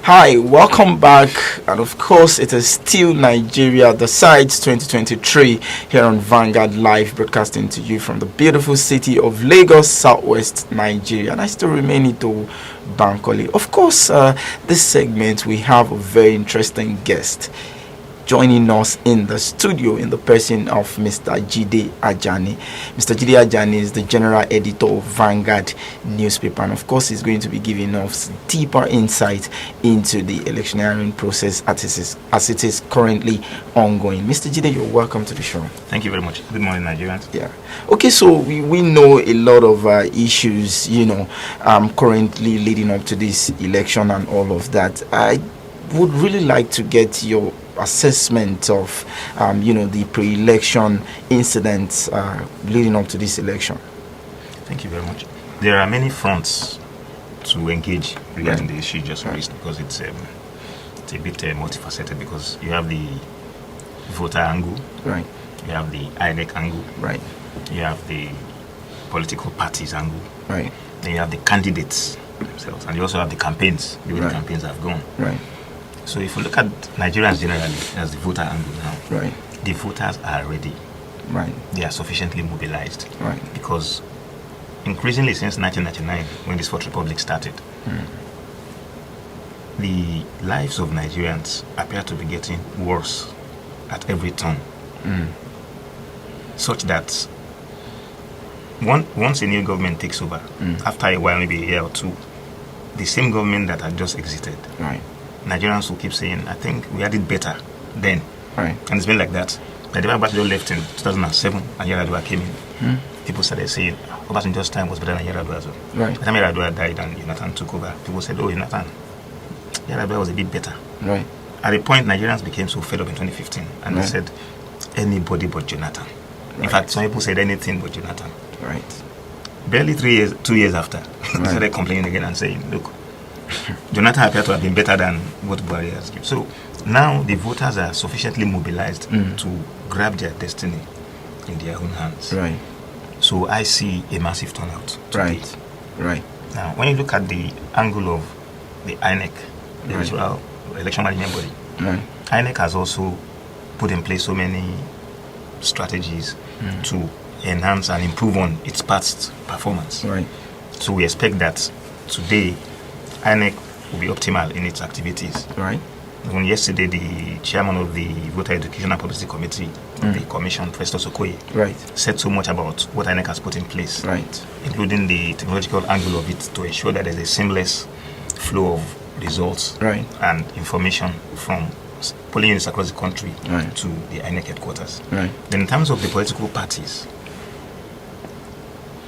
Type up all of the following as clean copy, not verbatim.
Hi, welcome back, and of course it is still Nigeria, the Sides 2023 here on Vanguard Live, broadcasting to you from the beautiful city of Lagos, Southwest Nigeria, and I still remain Ito Bankole. Of course, this segment we have a very interesting guest joining us in the studio in the person of Mr. Jide Ajani. Mr. Jide Ajani is the general editor of Vanguard newspaper, and of course he's going to be giving us deeper insight into the electioneering process as it is currently ongoing. Mr. Jide, you're welcome to the show. Thank you very much. Good morning, Nigerians. Yeah. Okay, so we know a lot of issues, currently leading up to this election and all of that. I would really like to get your assessment of the pre-election incidents leading up to this election. Thank you very much. There are many fronts to engage regarding the issue just raised, because it's a bit multifaceted, because you have the voter angle, right? You have the INEC angle, right? You have the political parties angle, right? Then you have the candidates themselves, and you also have the campaigns, the way the campaigns have gone, right? So if you look at Nigerians generally as the voter angle now, right, the voters are ready. Right. They are sufficiently mobilized. Right. Because increasingly since 1999, when this Fourth Republic started, the lives of Nigerians appear to be getting worse at every turn. Such that once a new government takes over, after a while, maybe a year or two, the same government that had just exited, right, Nigerians will keep saying, I think we had it better then. Right. And it's been like that. The Obasanjo left in 2007 and Yar'Adua came in. People started saying Obasanjo's time was better than Yar'Adua as well. Right. By the time Yar'Adua died and Jonathan took over, people said, oh, Jonathan, Yar'Adua was a bit better. Right. At a point, Nigerians became so fed up in 2015 and they said, anybody but Jonathan. In fact, some people said anything but Jonathan. Right. Barely 2 years after, they started complaining again and saying, look, Jonathan appeared to have been better than what Buhari has given. So now the voters are sufficiently mobilized to grab their destiny in their own hands. Right. So I see a massive turnout today. Right. Right. Now, when you look at the angle of the INEC, the election management body, INEC has also put in place so many strategies to enhance and improve on its past performance. Right. So we expect that today INEC will be optimal in its activities. Right. When yesterday the chairman of the Voter Education and Publicity Committee of the Commission, Festus Okoye, said so much about what INEC has put in place, including the technological angle of it to ensure that there's a seamless flow of results and information from polling units across the country to the INEC headquarters. Then in terms of the political parties,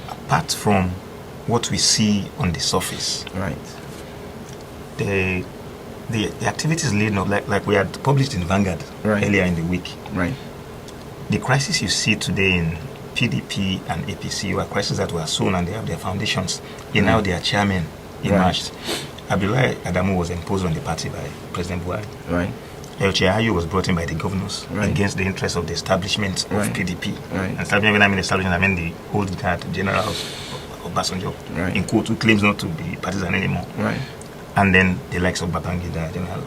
apart from what we see on the surface, the activities leading up, like we had published in Vanguard earlier in the week, the crisis you see today in PDP and APC were crises that were sown and they have their foundations in how their chairman emerged. Abdullahi Adamu was imposed on the party by President Buhari. Elche Ayu was brought in by the governors against the interests of the establishment of PDP. And establishment, when I mean establishment, I mean the old guard generals of Obasanjo, in quote, who claims not to be partisan anymore. And then the likes of Babangida, General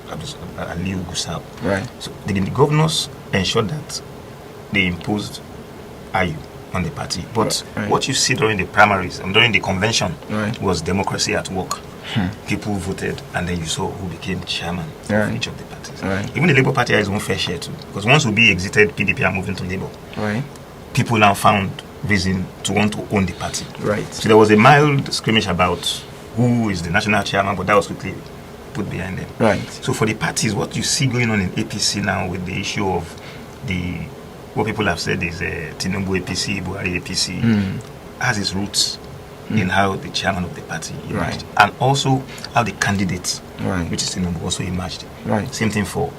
Aliyu Gusau. So the governors ensured that they imposed Ayu on the party. But what you see during the primaries and during the convention was democracy at work. People voted, and then you saw who became chairman of each of the parties. Even the Labour Party has its own fair share too, because once Obi exited PDP and moved into Labour, people now found reason to want to own the party. So there was a mild skirmish about who is the national chairman, but that was quickly put behind them. So for the parties, what you see going on in APC now with the issue of what people have said is Tinubu APC, Buhari APC, has its roots in how the chairman of the party emerged, and also how the candidate, which is Tinubu, also emerged. Same thing for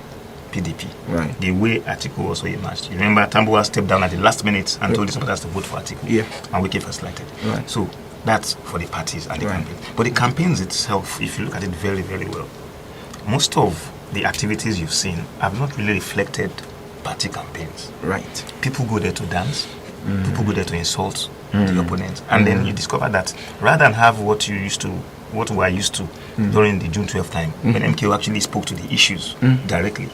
PDP. The way Atiku also emerged. You remember Tambuwa stepped down at the last minute and told his supporters to vote for Atiku, and Wike first lighted. So that's for the parties and the campaigns. But the campaigns itself, if you look at it very, very well, most of the activities you've seen have not really reflected party campaigns. People go there to dance. People go there to insult the opponent. And then you discover that rather than have what you used to what we are used to during the June 12th time, when MKO actually spoke to the issues directly.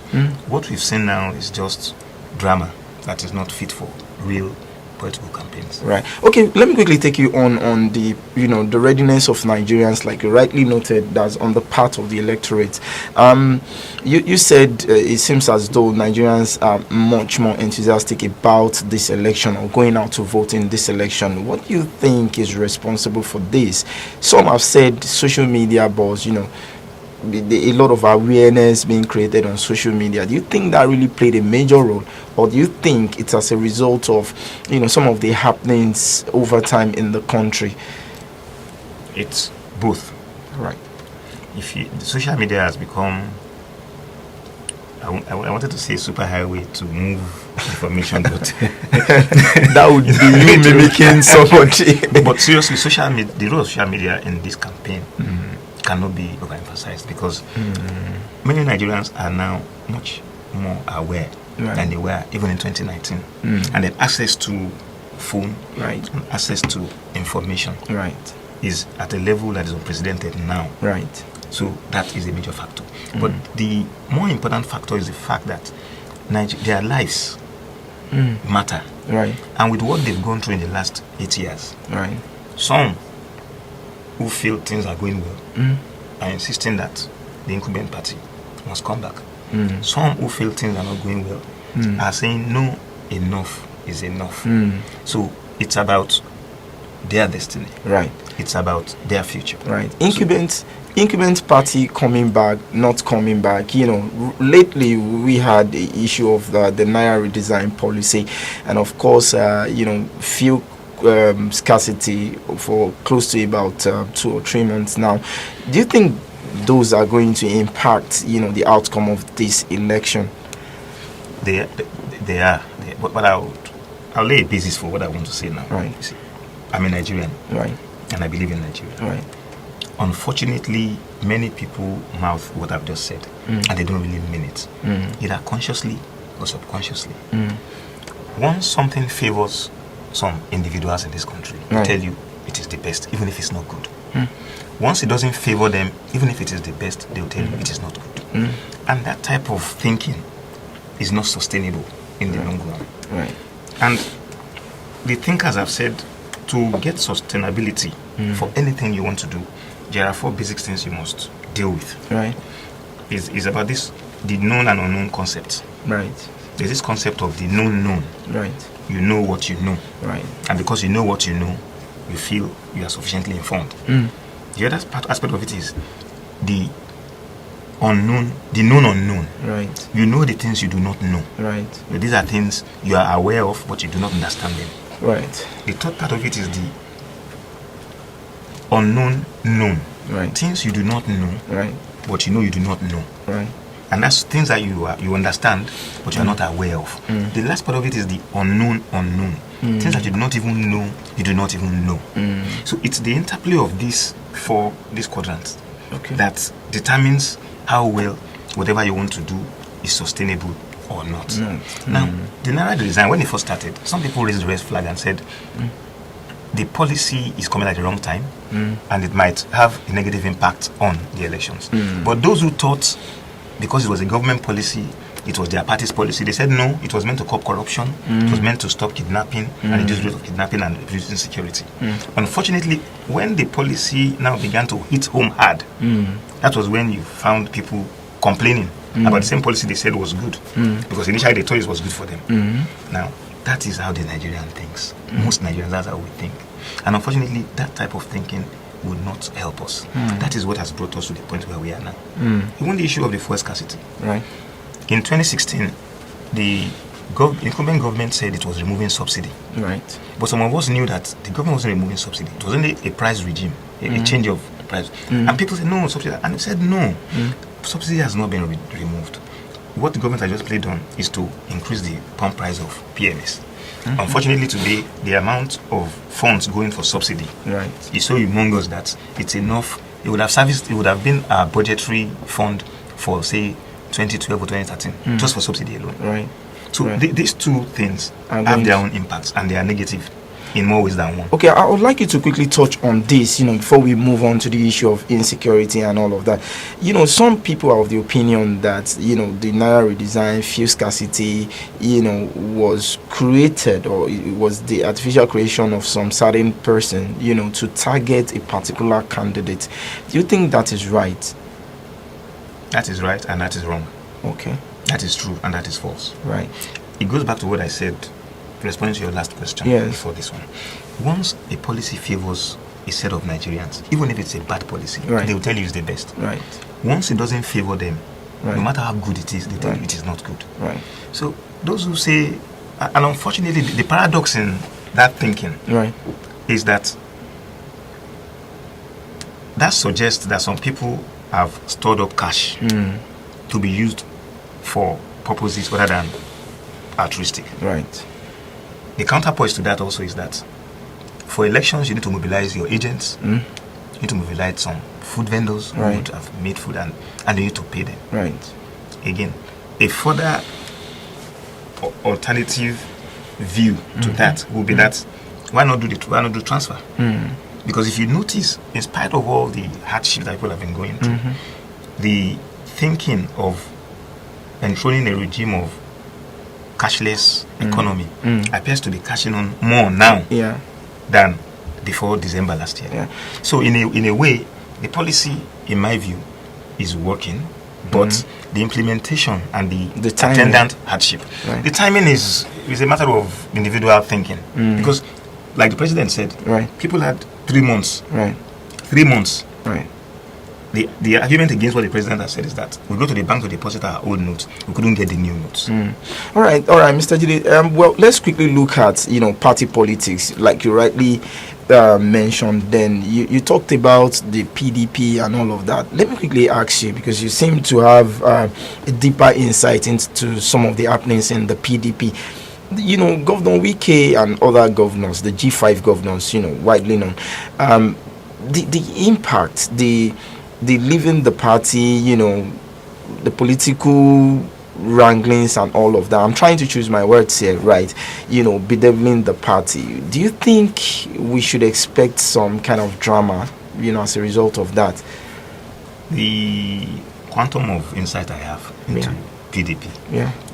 What we've seen now is just drama that is not fit for real political campaigns. Right. Okay, let me quickly take you on the, the readiness of Nigerians, like you rightly noted, that's on the part of the electorate. You said it seems as though Nigerians are much more enthusiastic about this election or going out to vote in this election. What do you think is responsible for this? Some have said social media buzz, a lot of awareness being created on social media. Do you think that really played a major role, or do you think it's as a result of some of the happenings over time in the country? It's both. Right. The social media has become, I wanted to say superhighway to move information, but that would be you mimicking somebody. But seriously, the role of social media in this campaign cannot be overemphasized, because many Nigerians are now much more aware than they were even in 2019, and then access to phone, and access to information, is at a level that is unprecedented now. Right. So that is a major factor. But the more important factor is the fact that their lives matter. Right. And with what they've gone through in the last 8 years, some who feel things are going well are insisting that the incumbent party must come back. Some who feel things are not going well are saying no, enough is enough. So it's about their destiny. Right. It's about their future. Right. Incumbent party coming back, not coming back. Lately we had the issue of the Naira redesign policy, and of course, fuel scarcity for close to about 2 or 3 months now. Do you think those are going to impact, the outcome of this election? They are. But I'll lay a basis for what I want to say now. Right. You see, I'm a Nigerian. Right. And I believe in Nigeria. Right. Unfortunately, many people mouth what I've just said, and they don't really mean it, either consciously or subconsciously. Once something favors some individuals in this country, they tell you it is the best, even if it's not good. Once it doesn't favor them, even if it is the best, they'll tell you it is not good. And that type of thinking is not sustainable in the long run. Right. And the thinkers have said, to get sustainability for anything you want to do, there are 4 basic things you must deal with. Right. It's about the known and unknown concepts. Right. There's this concept of the known. Right. You know what you know. Right. And because you know what you know, you feel you are sufficiently informed. The other aspect of it is the unknown, the known unknown. Right. You know the things you do not know. Right. But these are things you are aware of, but you do not understand them. Right. The third part of it is the unknown known. Right. Things you do not know, right, but you know you do not know. Right. And that's things that you understand, but you're not aware of. The last part of it is the unknown unknown. Things that you do not even know, you do not even know. So it's the interplay of these 4 quadrants that determines how well whatever you want to do is sustainable or not. Now, the Naira design, when it first started, some people raised the red flag and said the policy is coming at the wrong time and it might have a negative impact on the elections. But those who thought because it was a government policy, it was their party's policy, they said no, it was meant to curb corruption, it was meant to stop kidnapping and reduce the rate of kidnapping and reduce insecurity. Unfortunately, when the policy now began to hit home hard, that was when you found people complaining about the same policy they said was good, because initially they thought it was good for them. Now, that is how the Nigerian thinks. Most Nigerians, that's how we think. And unfortunately, that type of thinking would not help us. That is what has brought us to the point where we are now. Even the issue of the fuel scarcity. Right. In 2016, the incumbent government said it was removing subsidy. Right. But some of us knew that the government wasn't removing subsidy. It was only a price regime, a change of price. And people said, no, subsidy. And they said, no, subsidy has not been removed. What the government has just played on is to increase the pump price of PMS. Unfortunately, today, the amount of funds going for subsidy is so humongous that it's enough. It would have been a budgetary fund for, say, 2012 or 2013, just for subsidy alone. Right. So these 2 things have their own impacts, and they are negative. in more ways than one. Okay, I would like you to quickly touch on this, before we move on to the issue of insecurity and all of that. Some people are of the opinion that, the Naira redesign, fuel scarcity, was created, or it was the artificial creation of some certain person, to target a particular candidate. Do you think that is right? That is right and that is wrong. Okay. That is true and that is false. Right. It goes back to what I said, responding to your last question before this one. Once a policy favors a set of Nigerians, even if it's a bad policy, they will tell you it's the best. Right. Once it doesn't favor them, no matter how good it is, they tell you it is not good. Right. So those who say, and unfortunately, the paradox in that thinking is that suggests that some people have stored up cash to be used for purposes other than altruistic. Right. The counterpoint to that also is that for elections, you need to mobilize your agents. You need to mobilize some food vendors who would have made food, and you need to pay them. Right. Again, a further alternative view to that will be that why not do transfer? Because if you notice, in spite of all the hardship that people have been going through, the thinking of enthroning a regime of cashless economy appears to be catching on more now than before December last year. Yeah. So in a way, the policy, in my view, is working, but the implementation and the attendant hardship. Right. The timing is a matter of individual thinking. Because, like the president said, people had 3 months. Right. 3 months. Right. The argument against what the president has said is that we go to the bank to deposit our old notes. We couldn't get the new notes. All right, Mr. Jide. Well, let's quickly look at party politics, like you rightly mentioned. Then you talked about the PDP and all of that. Let me quickly ask you, because you seem to have a deeper insight into some of the happenings in the PDP. Governor Wike and other governors, the G5 governors, widely known, the impact, the leaving the party, the political wranglings and all of that. I'm trying to choose my words here, right? Bedeviling the party. Do you think we should expect some kind of drama, as a result of that? The quantum of insight I have into PDP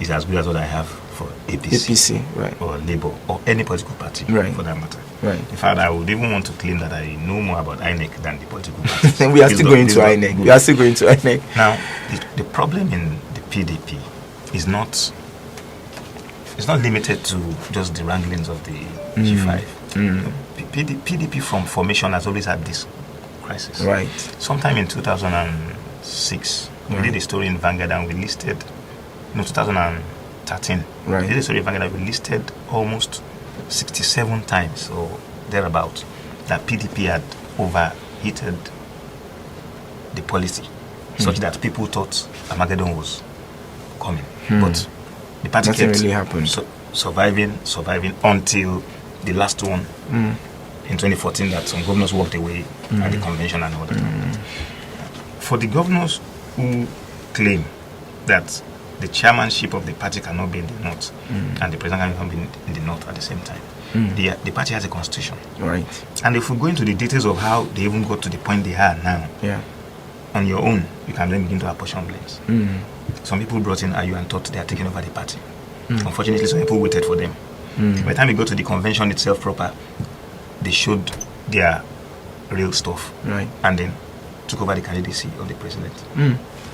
is as good as what I have for APC or Labour or any political party for that matter. Right. In fact, I would even want to claim that I know more about INEC than the political parties. We are still going to INEC. We are still going to INEC. Now, the problem in the PDP is not limited to just the wranglings of the G5. PDP from formation has always had this crisis. Right. Sometime in 2006, we did a story in Vanguard and we listed, 2013, we did a story in Vanguard and we listed almost 67 times or thereabout that PDP had overheated the policy such that people thought Armageddon was coming. But the party kept really happened. surviving until the last one in 2014 that some governors walked away at the convention and all that. For the governors who claim that the chairmanship of the party cannot be in the north and the president cannot be in the north at the same time. The party has a constitution. Right. And if we go into the details of how they even got to the point they are now, on your own, you can then begin to apportion blames. Some people brought in Ayu and thought they are taking over the party. Unfortunately, some people waited for them. By the time we go to the convention itself proper, they showed their real stuff. Right. And then took over the candidacy of the president,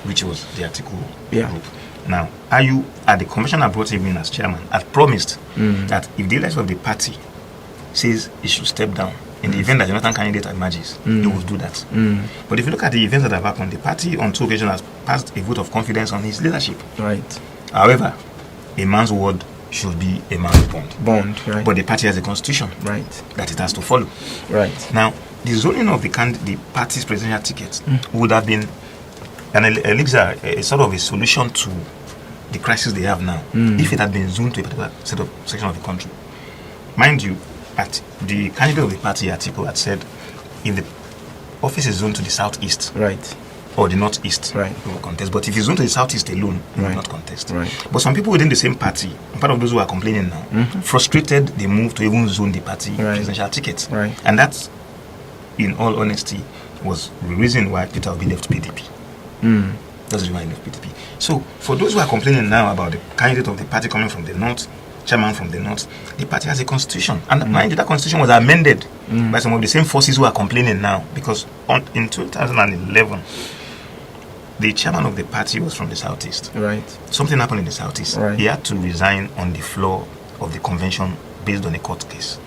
which was the Atiku group. Now, Ayu, at the convention I brought him in as chairman, had promised that if the leader of the party says he should step down in the event that Jonathan candidate emerges, he will do that. But if you look at the events that have happened, the party on 2 occasions has passed a vote of confidence on his leadership. Right. However, a man's word should be a man's bond. Right. But the party has a constitution that it has to follow. Right. Now, the zoning of the party's presidential ticket would have been an elixir, a sort of a solution to the crisis they have now, if it had been zoned to a particular section of the country. Mind you, at the candidate of the party, Atiku, had said, if the office is zoned to the southeast, or the Northeast right. who will contest. But if it's zone to the Southeast alone, they will not contest. Right. But some people within the same party, part of those who are complaining now, frustrated the move to even zone the party presidential tickets. Right. And that's, in all honesty, was the reason why Peter Obi left PDP. That's the reason why he left PDP. So, for those who are complaining now about the candidate of the party coming from the North, chairman from the North, the party has a constitution. And mind you, that constitution was amended by some of the same forces who are complaining now. Because in 2011, the chairman of the party was from the Southeast. Right. Something happened in the Southeast. Right. He had to resign on the floor of the convention based on a court case.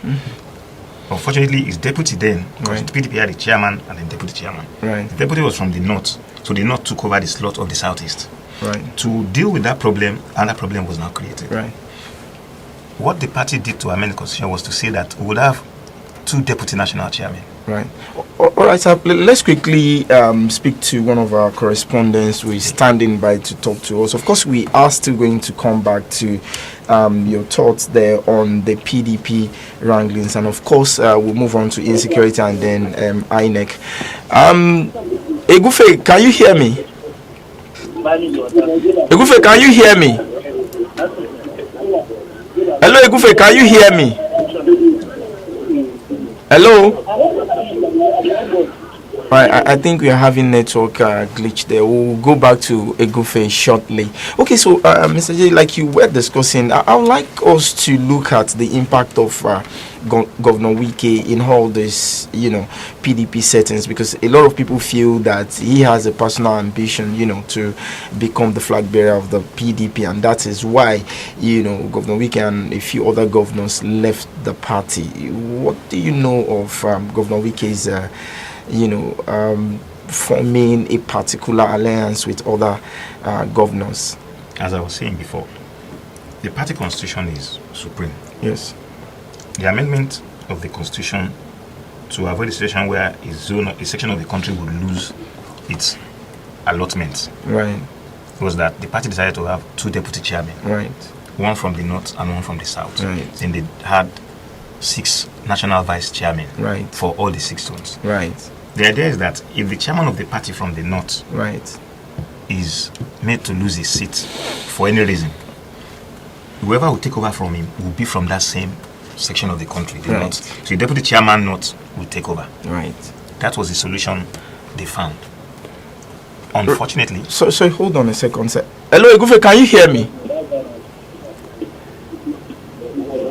Unfortunately, his deputy then, because the PDP had a chairman and a deputy chairman. Right. The deputy was from the North, so the North took over the slot of the Southeast. Right. To deal with that problem, another problem was now created. Right. What the party did to amend the constitution was to say that we would have 2 deputy national chairmen. Right. All right, sir. Let's quickly speak to one of our correspondents who is standing by to talk to us. Of course, we are still going to come back to your thoughts there on the PDP wranglings, and of course, we'll move on to insecurity and then INEC. Egufe, can you hear me? Egufe, can you hear me? Hello, Egufe, can you hear me? Hello? Right, I think we are having network glitch there. We'll go back to Egufe shortly. Okay, so Mr. J, like you were discussing, I would like us to look at the impact of Governor Wike in all this, PDP settings, because a lot of people feel that he has a personal ambition, to become the flag bearer of the PDP, and that is why, Governor Wike and a few other governors left the party. What do you know of Governor Wike's forming a particular alliance with other governors? As I was saying before, the party constitution is supreme. Yes. The amendment of the constitution to avoid a situation where a section of the country would lose its allotment, right, was that the party decided to have 2 deputy chairmen, right, one from the North and one from the South. Right. Then they had 6 national vice chairmen, right, for all the 6 zones. Right. The idea is that if the chairman of the party from the North, right, is made to lose his seat for any reason, whoever will take over from him will be from that same section of the country, the North. So the deputy chairman North will take over. Right. That was the solution they found. Unfortunately. So hold on a second, sir. Hello, Egufe, can you hear me?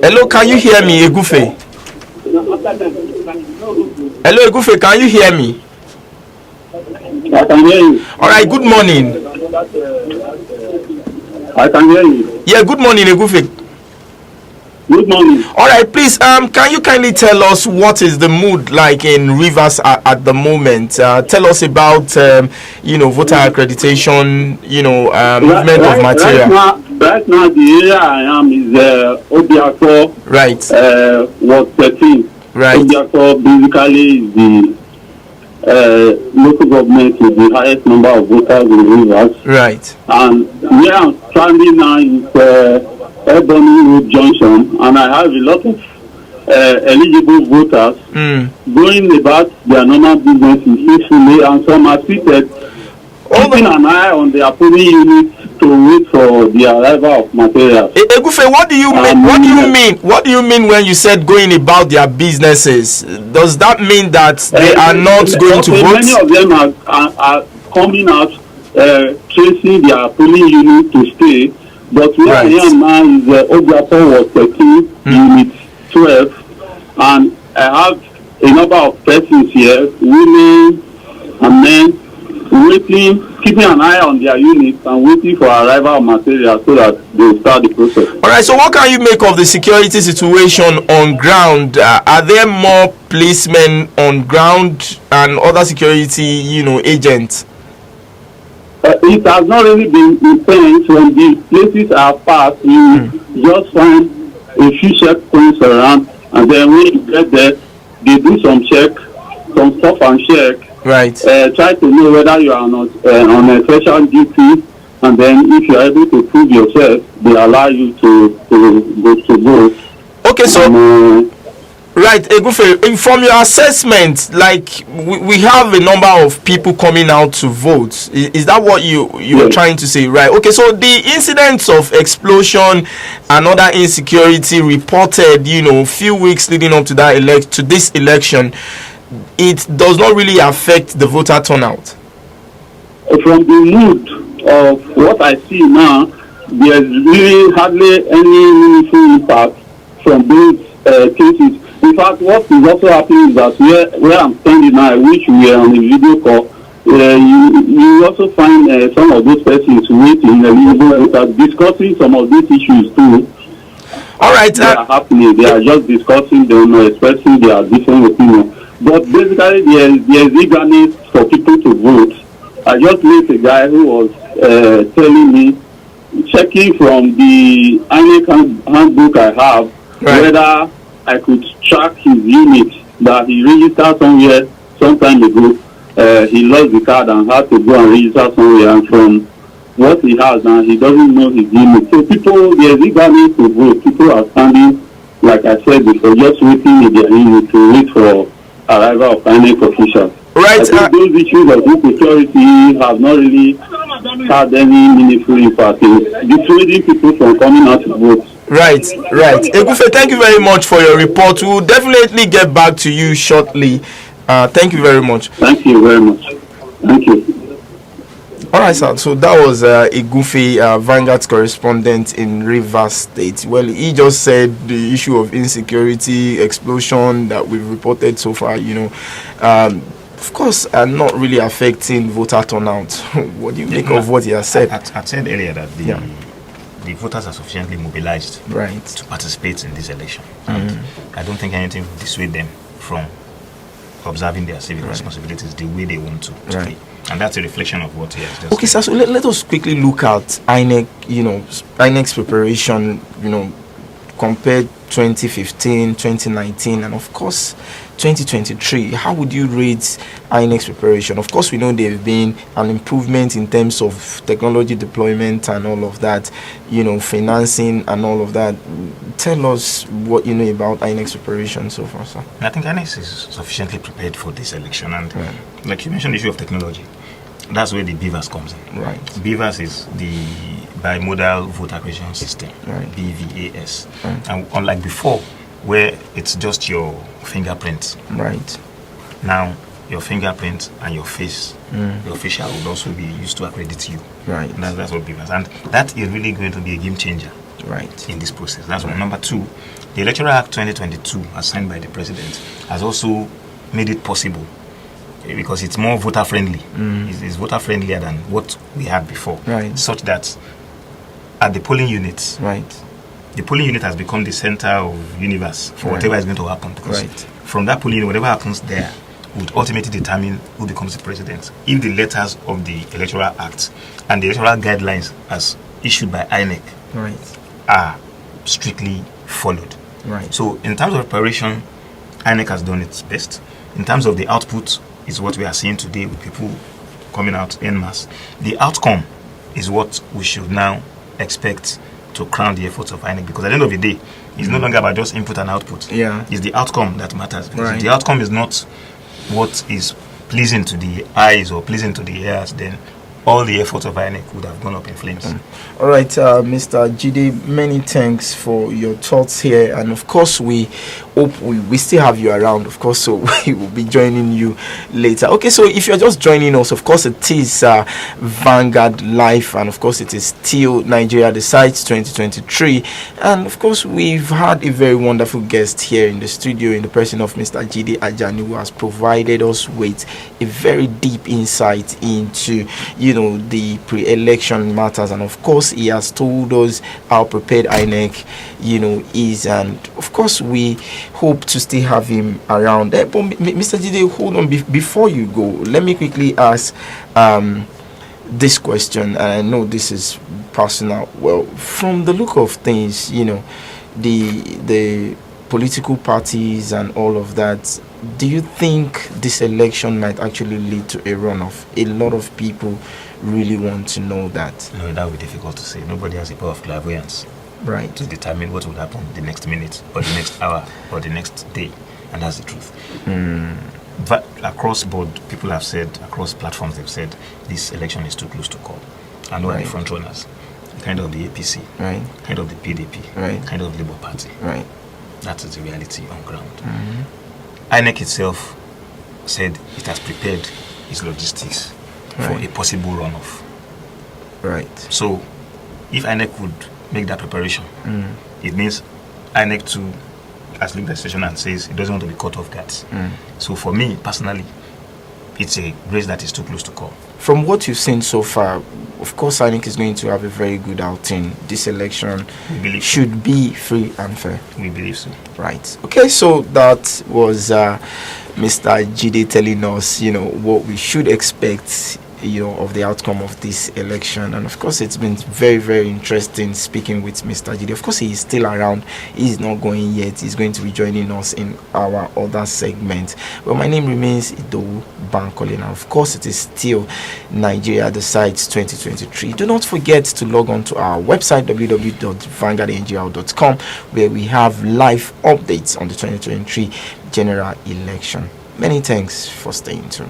Hello, can you hear me, Egufe? Hello, Egufe, can you hear me? I can hear you. All right, good morning. I can hear you. Yeah, good morning, Egufe. Good morning. All right, please, can you kindly tell us what is the mood like in Rivers at the moment? Tell us about, voter accreditation, movement of material. Right now, the area I am is Obiako. Right. Ward 13. Right. Obiako basically is the local government with the highest number of voters in Rivers. Right. And where I'm standing now is Ebony Road Junction, and I have a lot of eligible voters going about their normal business peacefully, and some are seated, keeping an eye on their polling units to wait for the arrival of materials. Egufe, what do you mean? What do you mean? What do you mean when you said going about their businesses? Does that mean that they are not going to vote? Many of them are coming out, tracing their polling unit to stay. But where I am now is Obiako Ward 13, Unit 12, and I have a number of persons here, women and men, waiting, keeping an eye on their units and waiting for arrival of material so that they will start the process. All right, so what can you make of the security situation on ground? Are there more policemen on ground and other security, agents? It has not really been intense. When the places are passed, you just find a few checkpoints around, and then when you get there, they do some stop and check. Right. Try to know whether you are on a special duty, and then if you are able to prove yourself, they allow you to go. Okay, so Right, Egufe, from your assessment, like we have a number of people coming out to vote. Is that what you were trying to say? Right. Okay, so the incidents of explosion and other insecurity reported, few weeks leading up to this election, it does not really affect the voter turnout. From the mood of what I see now, there's really hardly any meaningful impact from those cases. In fact, what is also happening is that where I'm standing now, which we are on a video call, you also find some of those persons waiting, discussing some of these issues too. All right. They are happening. They are just discussing them, expressing their different opinions. But basically, there's eagerness for people to vote. I just met a guy who was telling me, checking from the INEC handbook I have, whether I could track his unit that he registered somewhere some time ago. He lost the card and had to go and register somewhere, and from what he has now, he doesn't know his unit. So there's eagerness to vote. People are standing, like I said before, just waiting in their unit to wait for arrival of INEC officials. Right. I think those issues of insecurity have not really had any meaningful impact in dissuading people from coming out to vote. Right. Egufe, thank you very much for your report. We'll definitely get back to you shortly. Thank you very much. Thank you very much. Thank you. All right, sir. So that was Egufe, Vanguard's correspondent in Rivers State. Well, he just said the issue of insecurity, explosion that we've reported so far, of course, are not really affecting voter turnout. What do you make of what he has said? I said earlier that the voters are sufficiently mobilized to participate in this election. And I don't think anything will dissuade them from observing their civic responsibilities the way they want to today. And that's a reflection of what he has just said. Sir, so let us quickly look at INEC's preparation, compared 2015, 2019, and of course 2023. How would you rate INEC's preparation? Of course, we know there have been an improvement in terms of technology deployment and all of that, financing and all of that. Tell us what you know about INEC's preparation so far, sir. I think INEC is sufficiently prepared for this election, and like you mentioned, the issue of technology. That's where the BVAS comes in. Right. BVAS is the Bimodal Voter Creation System, BVAS. And unlike before, where it's just your fingerprint. Right. Now, your fingerprint and your face, your facial will also be used to accredit you. Right. And that's what BVAS. And that is really going to be a game changer. Right. In this process. That's one. Number two, the Electoral Act 2022, as signed by the President, has also made it possible, because it's more voter friendly. It's voter friendlier than what we had before. Right. Such that at the polling units, the polling unit has become the center of universe for whatever is going to happen. Because from that polling unit, whatever happens there would ultimately determine who becomes the president. If the letters of the Electoral Act and the electoral guidelines as issued by INEC are strictly followed. Right. So in terms of preparation, INEC has done its best. In terms of the output, is what we are seeing today with people coming out en masse. The outcome is what we should now expect to crown the efforts of INEC, because at the end of the day, it's no longer about just input and output. It's the outcome that matters. Because if the outcome is not what is pleasing to the eyes or pleasing to the ears, then all the efforts of INEC would have gone up in flames. All right, Mr. Jide, many thanks for your thoughts here, and of course we hope we still have you around, of course, so we will be joining you later. Okay, so if you're just joining us, of course it is Vanguard Live, and of course it is still Nigeria Decides 2023, and of course we've had a very wonderful guest here in the studio in the person of Mr. Jide Ajani, who has provided us with a very deep insight into the pre-election matters, and of course he has told us how prepared INEC is, and of course we hope to still have him around. But Mr. Jide, hold on, before you go, let me quickly ask this question, and I know this is personal. Well, from the look of things, the political parties and all of that, do you think this election might actually lead to a runoff? A lot of people really want to know that. No, that would be difficult to say. Nobody has a power of clairvoyance to determine what will happen the next minute or the next hour or the next day. And that's the truth. But across board, people have said, across platforms, they've said this election is too close to call. And who are the front runners? Kind of the APC, kind of the PDP, kind of the Labour Party. That is the reality on ground. INEC itself said it has prepared its logistics for a possible runoff. So, if INEC would make that preparation, it means INEC too has looked at the situation and says it doesn't want to be caught off guard. So, for me personally, it's a race that is too close to call. From what you've seen so far, of course, INEC is going to have a very good outing. This election should be free and fair. We believe so. Right. Okay, so that was Mr. Jide telling us, what we should expect, of the outcome of this election. And of course, it's been very, very interesting speaking with Mr. Jide. Of course, he is still around. He's not going yet. He's going to be joining us in our other segment. Well, my name remains Idowu Bankole. And of course, it is still Nigeria Decides 2023. Do not forget to log on to our website, www.vanguardngl.com, where we have live updates on the 2023 general election. Many thanks for staying tuned.